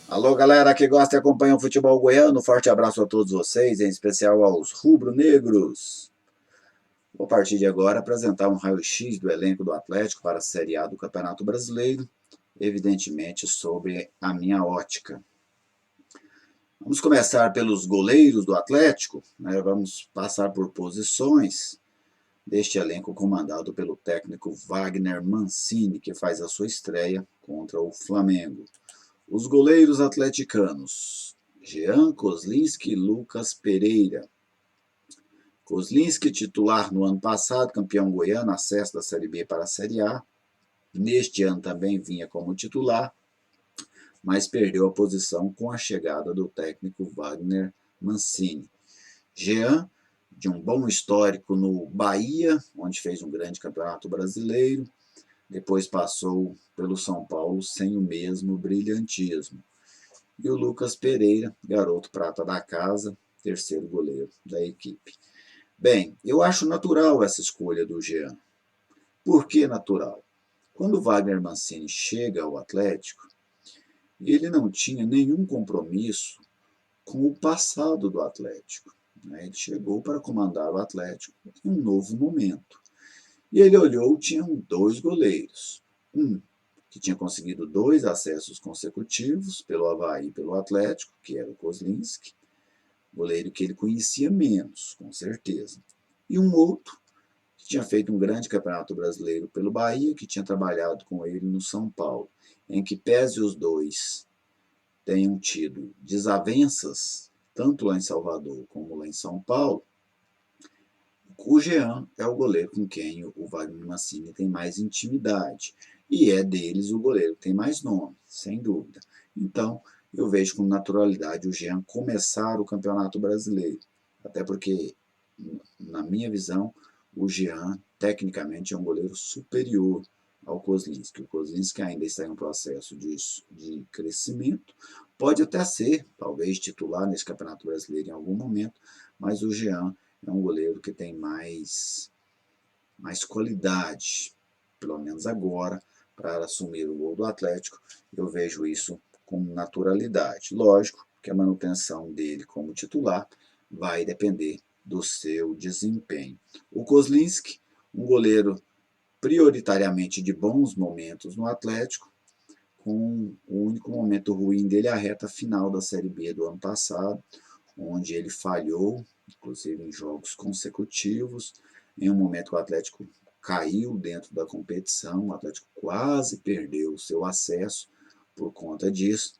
Alô, galera que gosta e acompanha o futebol goiano, forte abraço a todos vocês, em especial aos rubro-negros. Vou partir de agora apresentar um raio-x do elenco do Atlético para a Série A do Campeonato Brasileiro, evidentemente sobre a minha ótica. Vamos começar pelos goleiros do Atlético, né? Vamos passar por posições deste elenco comandado pelo técnico Wagner Mancini, que faz a sua estreia contra o Flamengo. Os goleiros atleticanos: Jean Kozlinski e Lucas Pereira. Kozlinski, titular no ano passado, campeão goiano, acesso da Série B para a Série A. Neste ano também vinha como titular, mas perdeu a posição com a chegada do técnico Wagner Mancini. Jean, de um bom histórico no Bahia, onde fez um grande campeonato brasileiro, depois passou pelo São Paulo sem o mesmo brilhantismo. E o Lucas Pereira, garoto prata da casa, terceiro goleiro da equipe. Bem, eu acho natural essa escolha do Jean. Por que natural? Quando o Wagner Mancini chega ao Atlético, ele não tinha nenhum compromisso com o passado do Atlético. Ele chegou para comandar o Atlético em um novo momento. E ele olhou, tinham dois goleiros. Um que tinha conseguido 2 acessos consecutivos pelo Avaí e pelo Atlético, que era o Kozlinski, goleiro que ele conhecia menos, com certeza. E um outro que tinha feito um grande campeonato brasileiro pelo Bahia, que tinha trabalhado com ele no São Paulo, em que pese os dois tenham tido desavenças, tanto lá em Salvador como lá em São Paulo, o Jean é o goleiro com quem o Wagner Mancini tem mais intimidade. E é deles o goleiro que tem mais nome, sem dúvida. Então, eu vejo com naturalidade o Jean começar o Campeonato Brasileiro. Até porque, na minha visão, o Jean, tecnicamente, é um goleiro superior ao Kozlinski. O Kozlinski ainda está em um processo de crescimento. Pode até ser, talvez, titular nesse Campeonato Brasileiro em algum momento, mas o Jean é um goleiro que tem mais qualidade, pelo menos agora, para assumir o gol do Atlético. Eu vejo isso com naturalidade. Lógico que a manutenção dele como titular vai depender do seu desempenho. O Kozlinski, um goleiro prioritariamente de bons momentos no Atlético, com o único momento ruim dele a reta final da Série B do ano passado, onde ele falhou, inclusive em jogos consecutivos, em um momento que o Atlético caiu dentro da competição, o Atlético quase perdeu o seu acesso por conta disso,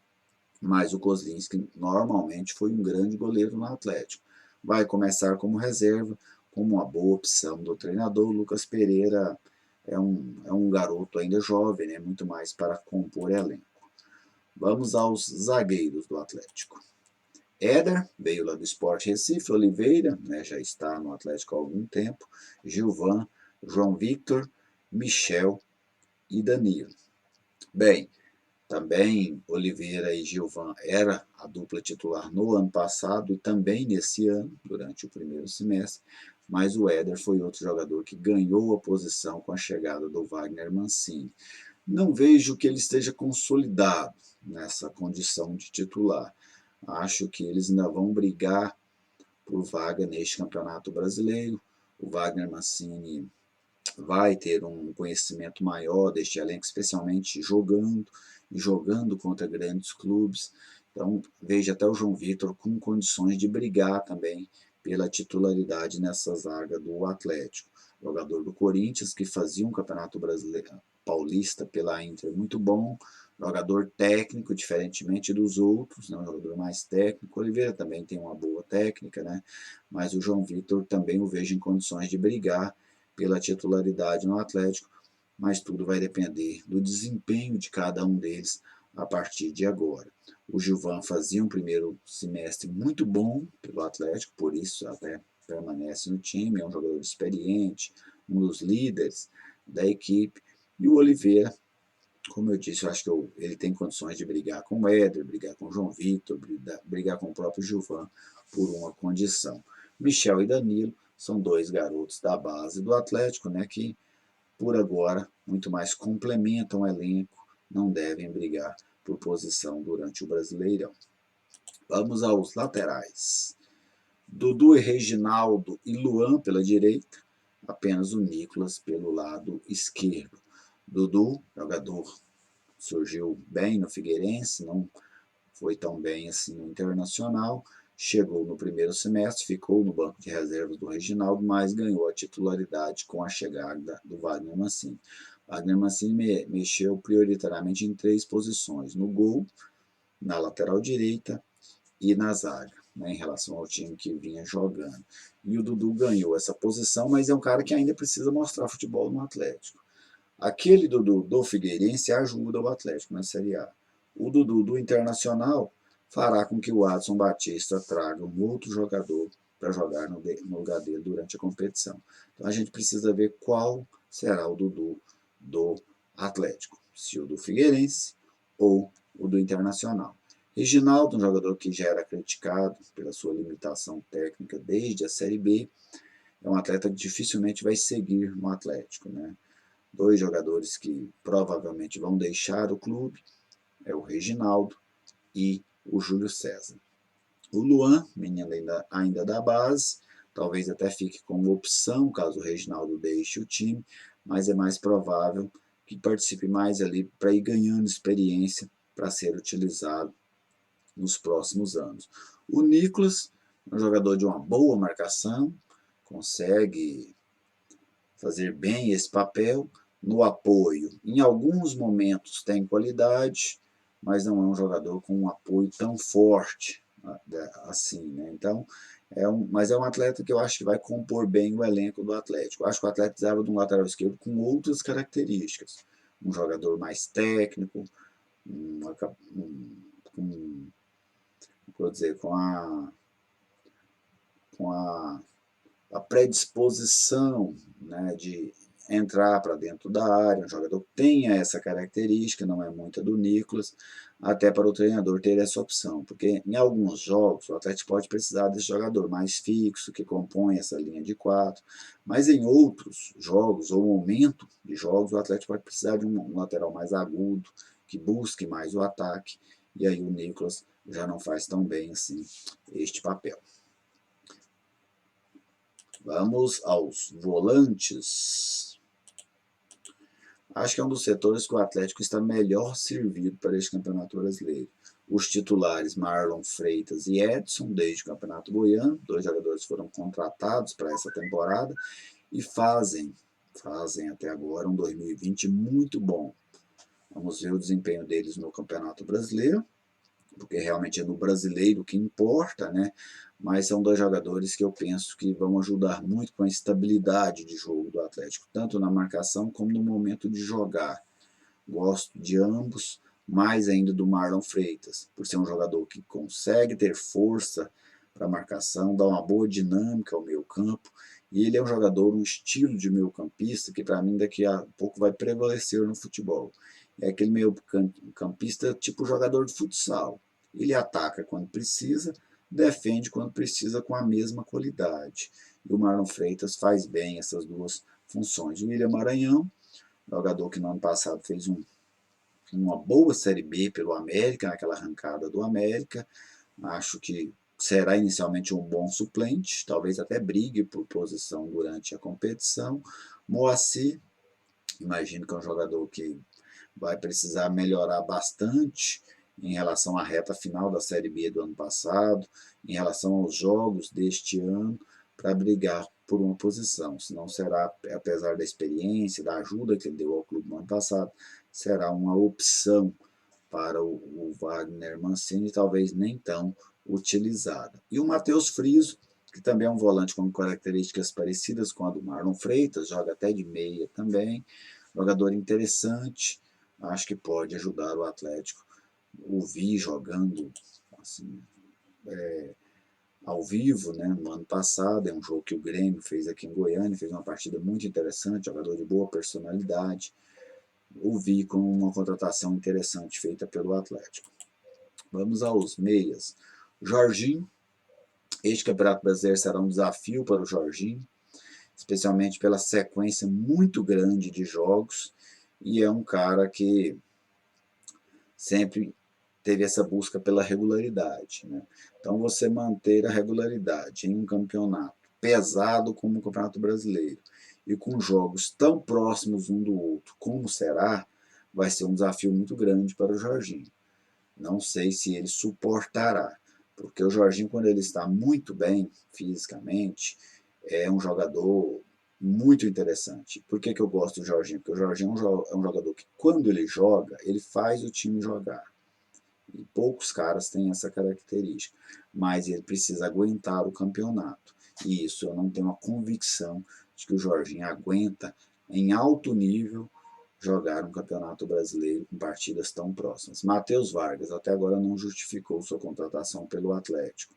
mas o Kozlinski normalmente foi um grande goleiro no Atlético. Vai começar como reserva, como uma boa opção do treinador. Lucas Pereira é um garoto ainda jovem, né, muito mais para compor elenco. Vamos aos zagueiros do Atlético. Éder, veio lá do Sport Recife. Oliveira, né, já está no Atlético há algum tempo. Gilvan, João Victor, Michel e Danilo. Bem, também Oliveira e Gilvan era a dupla titular no ano passado e também nesse ano, durante o primeiro semestre, mas o Éder foi outro jogador que ganhou a posição com a chegada do Wagner Mancini. Não vejo que ele esteja consolidado nessa condição de titular. Acho que eles ainda vão brigar por vaga neste Campeonato Brasileiro. O Wagner Mancini vai ter um conhecimento maior deste elenco, especialmente jogando contra grandes clubes. Então, vejo até o João Victor com condições de brigar também pela titularidade nessa zaga do Atlético. Jogador do Corinthians, que fazia um Campeonato Brasileiro Paulista pela Inter muito bom, jogador técnico, diferentemente dos outros, né, um jogador mais técnico. Oliveira também tem uma boa técnica, né, mas o João Victor também o vejo em condições de brigar pela titularidade no Atlético, mas tudo vai depender do desempenho de cada um deles a partir de agora. O Gilvan fazia um primeiro semestre muito bom pelo Atlético, por isso até permanece no time, é um jogador experiente, um dos líderes da equipe. E o Oliveira, como eu disse, eu acho que ele tem condições de brigar com o Éder, brigar com o João Victor, brigar com o próprio Gilvan por uma condição. Michel e Danilo são dois garotos da base do Atlético, né, que por agora muito mais complementam o elenco não devem brigar por posição durante o Brasileirão. Vamos aos laterais. Dudu e Reginaldo e Luan pela direita, apenas o Nicolas pelo lado esquerdo. Dudu, jogador, surgiu bem no Figueirense, não foi tão bem assim no Internacional, chegou no primeiro semestre, ficou no banco de reservas do Reginaldo, mas ganhou a titularidade com a chegada do Wagner Mancini. Wagner Mancini mexeu prioritariamente em 3 posições, no gol, na lateral direita e na zaga, né, em relação ao time que vinha jogando. E o Dudu ganhou essa posição, mas é um cara que ainda precisa mostrar futebol no Atlético. Aquele Dudu do Figueirense ajuda o Atlético na Série A. O Dudu do Internacional fará com que o Adson Batista traga um outro jogador para jogar no lugar dele durante a competição. Então a gente precisa ver qual será o Dudu do Atlético, se o do Figueirense ou o do Internacional. Reginaldo, um jogador que já era criticado pela sua limitação técnica desde a Série B, é um atleta que dificilmente vai seguir no Atlético, né? 2 jogadores que provavelmente vão deixar o clube é o Reginaldo e o Júlio César. O Luan, menino ainda da base, talvez até fique como opção caso o Reginaldo deixe o time, mas é mais provável que participe mais ali para ir ganhando experiência para ser utilizado nos próximos anos. O Nicolas, um jogador de uma boa marcação, consegue fazer bem esse papel no apoio. Em alguns momentos tem qualidade, mas não é um jogador com um apoio tão forte assim, né? Então, mas é um atleta que eu acho que vai compor bem o elenco do Atlético. Eu acho que o Atlético precisava de um lateral esquerdo com outras características. Um jogador mais técnico, vou dizer, com a predisposição, né, de entrar para dentro da área, um jogador que tenha essa característica, não é muita do Nicolas, até para o treinador ter essa opção, porque em alguns jogos o Atlético pode precisar desse jogador mais fixo, que compõe essa linha de 4, mas em outros jogos ou momento de jogos o Atlético pode precisar de um lateral mais agudo, que busque mais o ataque, e aí o Nicolas já não faz tão bem assim este papel. Vamos aos volantes. Acho que é um dos setores que o Atlético está melhor servido para este Campeonato Brasileiro. Os titulares Marlon Freitas e Edson, desde o Campeonato Goiano, 2 jogadores foram contratados para essa temporada e fazem até agora um 2020 muito bom. Vamos ver o desempenho deles no Campeonato Brasileiro, porque realmente é no brasileiro que importa, né? Mas são 2 jogadores que eu penso que vão ajudar muito com a estabilidade de jogo do Atlético, tanto na marcação como no momento de jogar. Gosto de ambos, mais ainda do Marlon Freitas, por ser um jogador que consegue ter força para a marcação, dá uma boa dinâmica ao meio campo, e ele é um jogador, um estilo de meio campista que para mim daqui a pouco vai prevalecer no futebol. É aquele meio campista tipo jogador de futsal. Ele ataca quando precisa, defende quando precisa com a mesma qualidade. E o Marlon Freitas faz bem essas 2 funções. O William Maranhão, jogador que no ano passado fez uma boa Série B pelo América, naquela arrancada do América. Acho que será inicialmente um bom suplente, talvez até brigue por posição durante a competição. Moacir, imagino que é um jogador que vai precisar melhorar bastante em relação à reta final da Série B do ano passado, em relação aos jogos deste ano, para brigar por uma posição. Senão será, apesar da experiência, da ajuda que ele deu ao clube no ano passado, será uma opção para o Wagner Mancini, talvez nem tão utilizada. E o Matheus Friso, que também é um volante com características parecidas com a do Marlon Freitas, joga até de meia também, jogador interessante, acho que pode ajudar o Atlético. O vi jogando assim, ao vivo, né, no ano passado, é um jogo que o Grêmio fez aqui em Goiânia, fez uma partida muito interessante, jogador de boa personalidade. O vi com uma contratação interessante feita pelo Atlético. Vamos aos meias. Jorginho, este Campeonato Brasileiro será um desafio para o Jorginho, especialmente pela sequência muito grande de jogos, e é um cara que sempre teve essa busca pela regularidade, né? Então, você manter a regularidade em um campeonato pesado como o Campeonato Brasileiro e com jogos tão próximos um do outro como será, vai ser um desafio muito grande para o Jorginho. Não sei se ele suportará, porque o Jorginho, quando ele está muito bem fisicamente, é um jogador muito interessante. Por que eu gosto do Jorginho? Porque o Jorginho é um jogador que, quando ele joga, ele faz o time jogar. E poucos caras têm essa característica. Mas ele precisa aguentar o campeonato. E isso eu não tenho a convicção de que o Jorginho aguenta em alto nível jogar um campeonato brasileiro com partidas tão próximas. Matheus Vargas até agora não justificou sua contratação pelo Atlético.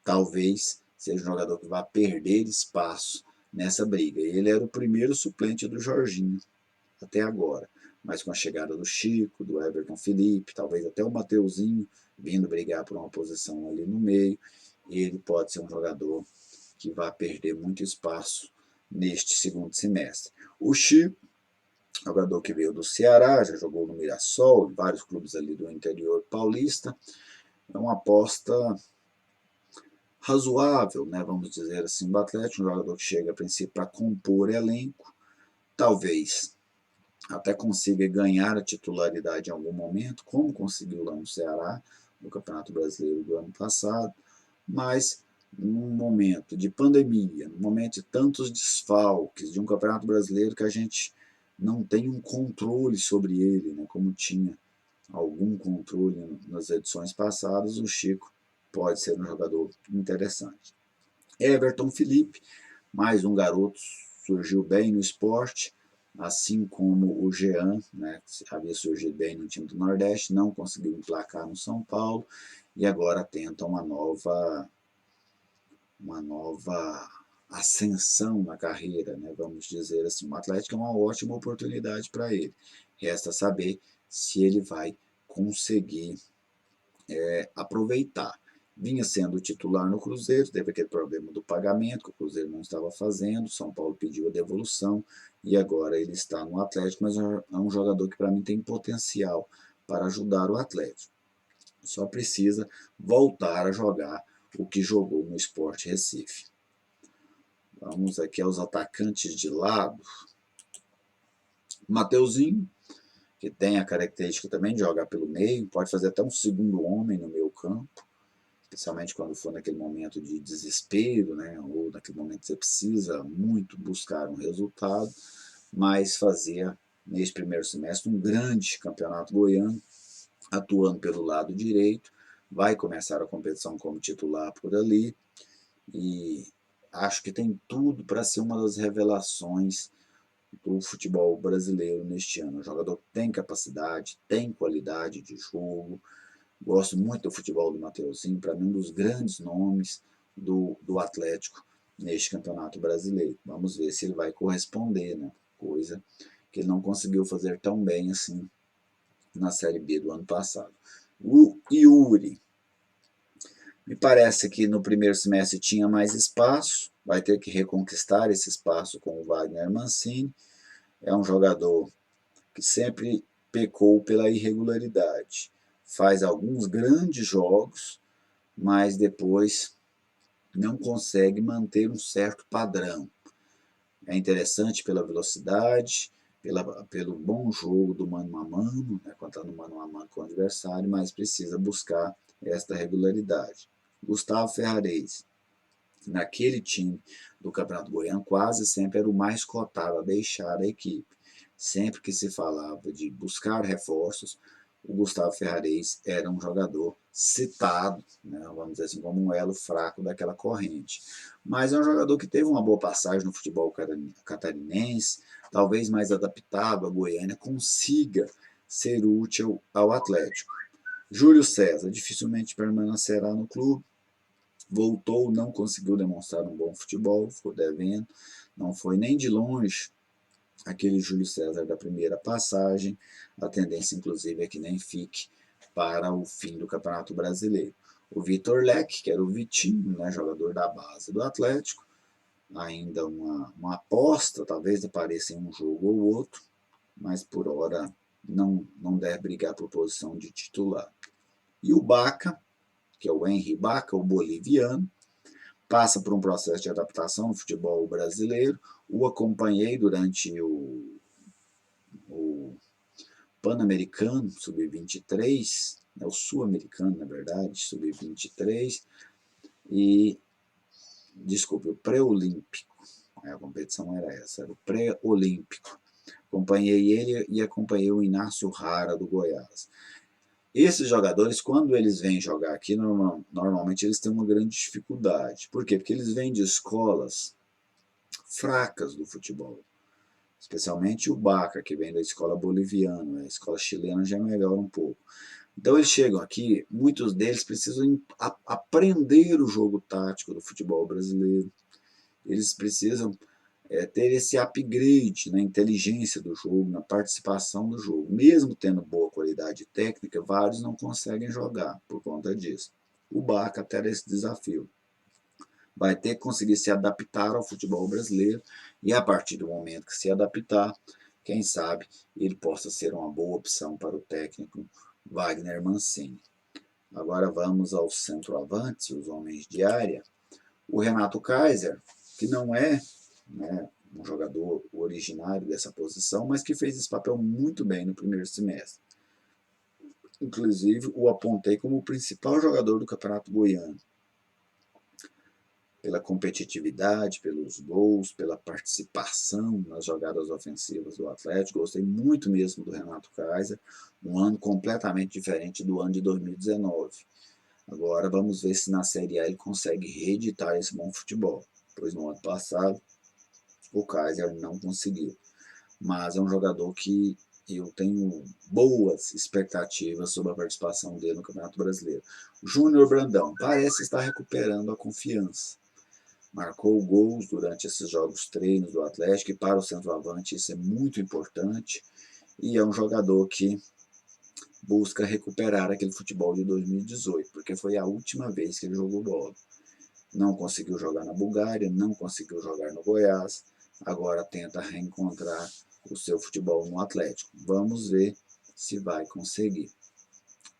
Talvez seja um jogador que vai perder espaço nessa briga. Ele era o primeiro suplente do Jorginho até agora. Mas com a chegada do Chico, do Everton Felipe, talvez até o Mateuzinho vindo brigar por uma posição ali no meio, ele pode ser um jogador que vai perder muito espaço neste segundo semestre. O Chico, jogador que veio do Ceará, já jogou no Mirassol, em vários clubes ali do interior paulista, é uma aposta razoável, né, vamos dizer assim, do Atlético, um jogador que chega a princípio para compor elenco, talvez até consiga ganhar a titularidade em algum momento, como conseguiu lá no Ceará, no Campeonato Brasileiro do ano passado, mas num momento de pandemia, num momento de tantos desfalques, de um Campeonato Brasileiro que a gente não tem um controle sobre ele, né, como tinha algum controle nas edições passadas, o Chico pode ser um jogador interessante. Everton Felipe, mais um garoto, surgiu bem no esporte, assim como o Jean, né, que havia surgido bem no time do Nordeste, não conseguiu emplacar no São Paulo e agora tenta uma nova ascensão na carreira, né, vamos dizer assim. O Atlético é uma ótima oportunidade para ele. Resta saber se ele vai conseguir aproveitar. Vinha sendo titular no Cruzeiro, teve aquele problema do pagamento que o Cruzeiro não estava fazendo, o São Paulo pediu a devolução e agora ele está no Atlético, mas é um jogador que para mim tem potencial para ajudar o Atlético. Só precisa voltar a jogar o que jogou no Sport Recife. Vamos aqui aos atacantes de lado. Mateuzinho, que tem a característica também de jogar pelo meio, pode fazer até um segundo homem no meio campo, especialmente quando for naquele momento de desespero, né, ou naquele momento que você precisa muito buscar um resultado, mas fazia, neste primeiro semestre, um grande campeonato goiano, atuando pelo lado direito, vai começar a competição como titular por ali, e acho que tem tudo para ser uma das revelações do futebol brasileiro neste ano. O jogador tem capacidade, tem qualidade de jogo. Gosto muito do futebol do Mateuzinho, para mim um dos grandes nomes do Atlético neste campeonato brasileiro. Vamos ver se ele vai corresponder, né? Coisa que ele não conseguiu fazer tão bem assim na Série B do ano passado. O Yuri, me parece que no primeiro semestre tinha mais espaço, vai ter que reconquistar esse espaço com o Wagner Mancini. É um jogador que sempre pecou pela irregularidade. Faz alguns grandes jogos, mas depois não consegue manter um certo padrão. É interessante pela velocidade, pelo bom jogo do mano a mano, né, quando está no mano a mano com o adversário, mas precisa buscar esta regularidade. Gustavo Ferrares, naquele time do Campeonato Goiano, quase sempre era o mais cotado a deixar a equipe. Sempre que se falava de buscar reforços, o Gustavo Ferrares era um jogador citado, né, vamos dizer assim, como um elo fraco daquela corrente. Mas é um jogador que teve uma boa passagem no futebol catarinense, talvez mais adaptado à Goiânia, consiga ser útil ao Atlético. Júlio César dificilmente permanecerá no clube, voltou, não conseguiu demonstrar um bom futebol, ficou devendo, não foi nem de longe aquele Júlio César da primeira passagem, a tendência inclusive é que nem fique para o fim do Campeonato Brasileiro. O Vitor Leque, que era o Vitinho, né, jogador da base do Atlético, ainda uma aposta, talvez apareça em um jogo ou outro, mas por hora não deve brigar por posição de titular. E o Baca, que é o Henry Baca, o boliviano, passa por um processo de adaptação no futebol brasileiro. O acompanhei durante o Pan-Americano, sub-23, o Sul-Americano, na verdade, sub-23, e, desculpe, o pré-olímpico, a competição era essa, era o pré-olímpico. Acompanhei ele e acompanhei o Inácio Rara, do Goiás. Esses jogadores, quando eles vêm jogar aqui, normalmente eles têm uma grande dificuldade. Por quê? Porque eles vêm de escolas fracas do futebol. Especialmente o Baca, que vem da escola boliviana, a escola chilena já melhora um pouco. Então eles chegam aqui, muitos deles precisam aprender o jogo tático do futebol brasileiro. Eles precisam ter esse upgrade na inteligência do jogo, na participação do jogo. Mesmo tendo boa qualidade técnica, vários não conseguem jogar por conta disso. O Baca terá esse desafio. Vai ter que conseguir se adaptar ao futebol brasileiro e a partir do momento que se adaptar, quem sabe ele possa ser uma boa opção para o técnico Wagner Mancini. Agora vamos aos centroavantes, os homens de área. O Renato Kaiser, que não é um jogador originário dessa posição, mas que fez esse papel muito bem no primeiro semestre. Inclusive, o apontei como o principal jogador do Campeonato Goiano. Pela competitividade, pelos gols, pela participação nas jogadas ofensivas do Atlético. Gostei muito mesmo do Renato Kaiser, um ano completamente diferente do ano de 2019. Agora vamos ver se na Série A ele consegue reeditar esse bom futebol, pois no ano passado o Kaiser não conseguiu. Mas é um jogador que eu tenho boas expectativas sobre a participação dele no Campeonato Brasileiro. Júnior Brandão parece estar recuperando a confiança. Marcou gols durante esses jogos treinos do Atlético e para o centroavante isso é muito importante. E é um jogador que busca recuperar aquele futebol de 2018, porque foi a última vez que ele jogou bola. Não conseguiu jogar na Bulgária, não conseguiu jogar no Goiás, agora tenta reencontrar o seu futebol no Atlético. Vamos ver se vai conseguir.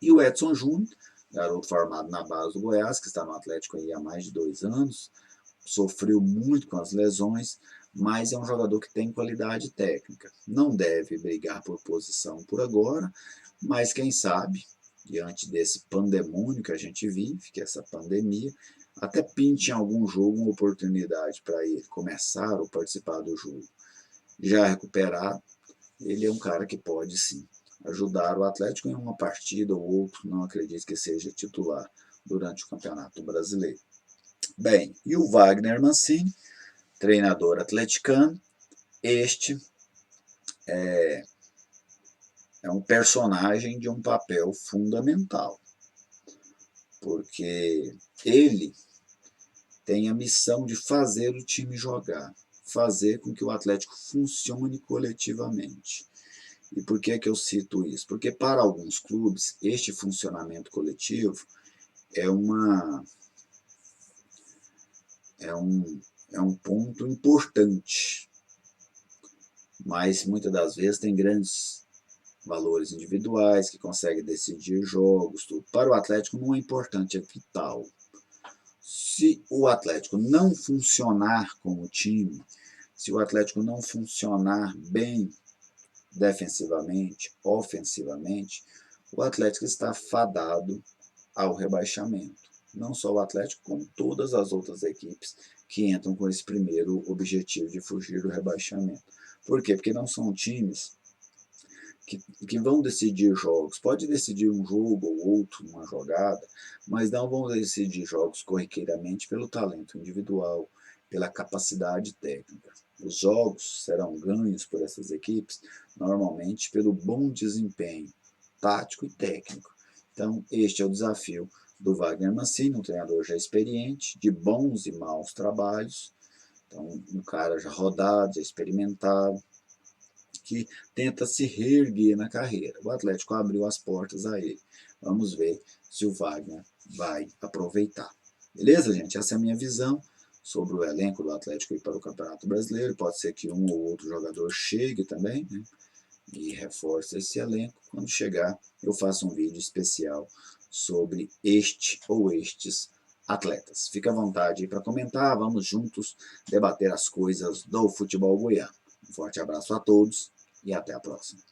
E o Edson Júnior, garoto formado na base do Goiás, que está no Atlético aí há mais de 2 anos, sofreu muito com as lesões, mas é um jogador que tem qualidade técnica. Não deve brigar por posição por agora, mas quem sabe, diante desse pandemônio que a gente vive, que é essa pandemia, até pinte em algum jogo uma oportunidade para ele começar ou participar do jogo. Já recuperado, ele é um cara que pode sim ajudar o Atlético em uma partida ou outra, não acredito que seja titular durante o Campeonato Brasileiro. Bem, e o Wagner Mancini, treinador atleticano, este é um personagem de um papel fundamental, porque ele tem a missão de fazer o time jogar, fazer com que o Atlético funcione coletivamente. E por que eu cito isso? Porque para alguns clubes, este funcionamento coletivo é um ponto importante, mas muitas das vezes tem grandes valores individuais que conseguem decidir jogos, tudo. Para o Atlético não é importante, é vital. Se o Atlético não funcionar como time, se o Atlético não funcionar bem defensivamente, ofensivamente, o Atlético está fadado ao rebaixamento. Não só o Atlético, como todas as outras equipes que entram com esse primeiro objetivo de fugir do rebaixamento. Por quê? Porque não são times que vão decidir jogos. Pode decidir um jogo ou outro, uma jogada, mas não vão decidir jogos corriqueiramente pelo talento individual, pela capacidade técnica. Os jogos serão ganhos por essas equipes, normalmente pelo bom desempenho tático e técnico. Então, este é o desafio do Wagner Mancini, um treinador já experiente, de bons e maus trabalhos. Então, um cara já rodado, já experimentado, que tenta se reerguer na carreira. O Atlético abriu as portas a ele. Vamos ver se o Wagner vai aproveitar. Beleza, gente? Essa é a minha visão sobre o elenco do Atlético para o Campeonato Brasileiro. Pode ser que um ou outro jogador chegue também, né? e reforça esse elenco. Quando chegar, eu faço um vídeo especial sobre este ou estes atletas. Fica à vontade para comentar, vamos juntos debater as coisas do futebol goiano. Um forte abraço a todos e até a próxima.